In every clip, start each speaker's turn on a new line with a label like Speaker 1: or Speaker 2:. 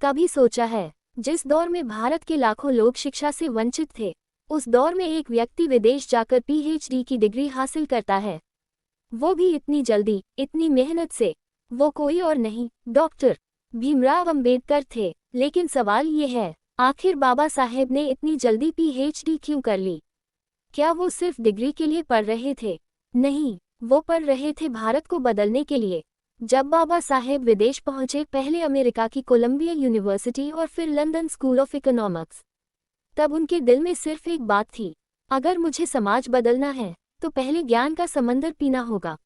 Speaker 1: कभी सोचा है, जिस दौर में भारत के लाखों लोग शिक्षा से वंचित थे, उस दौर में एक व्यक्ति विदेश जाकर पीएचडी की डिग्री हासिल करता है, वो भी इतनी जल्दी, इतनी मेहनत से। वो कोई और नहीं, डॉक्टर भीमराव अंबेडकर थे। लेकिन सवाल ये है, आखिर बाबा साहेब ने इतनी जल्दी पीएचडी क्यों कर ली? क्या वो सिर्फ डिग्री के लिए पढ़ रहे थे? नहीं, वो पढ़ रहे थे भारत को बदलने के लिए। जब बाबा साहेब विदेश पहुंचे, पहले अमेरिका की कोलंबिया यूनिवर्सिटी और फिर लंदन स्कूल ऑफ इकोनॉमिक्स, तब उनके दिल में सिर्फ एक बात थी, अगर मुझे समाज बदलना है तो पहले ज्ञान का समंदर पीना होगा।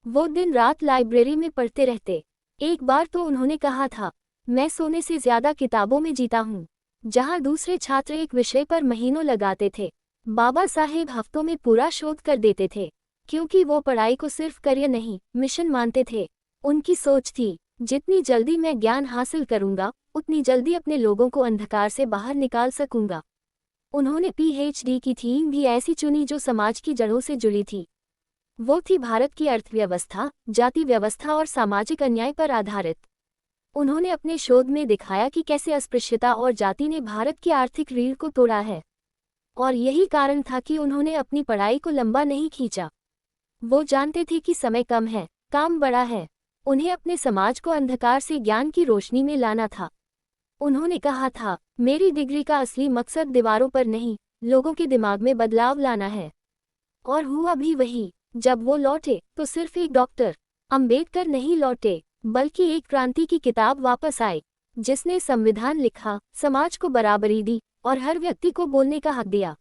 Speaker 1: वो दिन रात लाइब्रेरी में पढ़ते रहते। एक बार तो उन्होंने कहा था, मैं सोने से ज्यादा किताबों में जीता हूँ। जहाँ दूसरे छात्र एक विषय पर महीनों लगाते थे, बाबा साहेब हफ्तों में पूरा शोध कर देते थे, क्योंकि वो पढ़ाई को सिर्फ करियर नहीं, मिशन मानते थे। उनकी सोच थी, जितनी जल्दी मैं ज्ञान हासिल करूंगा, उतनी जल्दी अपने लोगों को अंधकार से बाहर निकाल सकूंगा। उन्होंने पीएचडी की थीम भी ऐसी चुनी जो समाज की जड़ों से जुड़ी थी। वो थी भारत की अर्थव्यवस्था, जाति व्यवस्था और सामाजिक अन्याय पर आधारित। उन्होंने अपने शोध में दिखाया कि कैसे अस्पृश्यता और जाति ने भारत की आर्थिक रीढ़ को तोड़ा है। और यही कारण था कि उन्होंने अपनी पढ़ाई को लंबा नहीं खींचा। वो जानते थे कि समय कम है, काम बड़ा है। उन्हें अपने समाज को अंधकार से ज्ञान की रोशनी में लाना था। उन्होंने कहा था, मेरी डिग्री का असली मकसद दीवारों पर नहीं, लोगों के दिमाग में बदलाव लाना है। और हुआ भी वही। जब वो लौटे तो सिर्फ एक डॉक्टर अंबेडकर नहीं लौटे, बल्कि एक क्रांति की किताब वापस आई, जिसने संविधान लिखा, समाज को बराबरी दी और हर व्यक्ति को बोलने का हक दिया।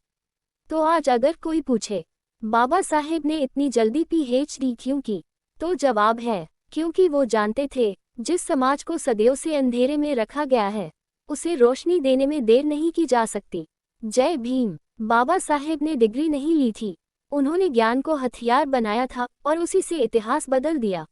Speaker 1: तो आज अगर कोई पूछे, बाबा साहेब ने इतनी जल्दी पीएचडी क्यों की, तो जवाब है, क्योंकि वो जानते थे, जिस समाज को सदियों से अंधेरे में रखा गया है, उसे रोशनी देने में देर नहीं की जा सकती। जय भीम। बाबा साहेब ने डिग्री नहीं ली थी, उन्होंने ज्ञान को हथियार बनाया था और उसी से इतिहास बदल दिया।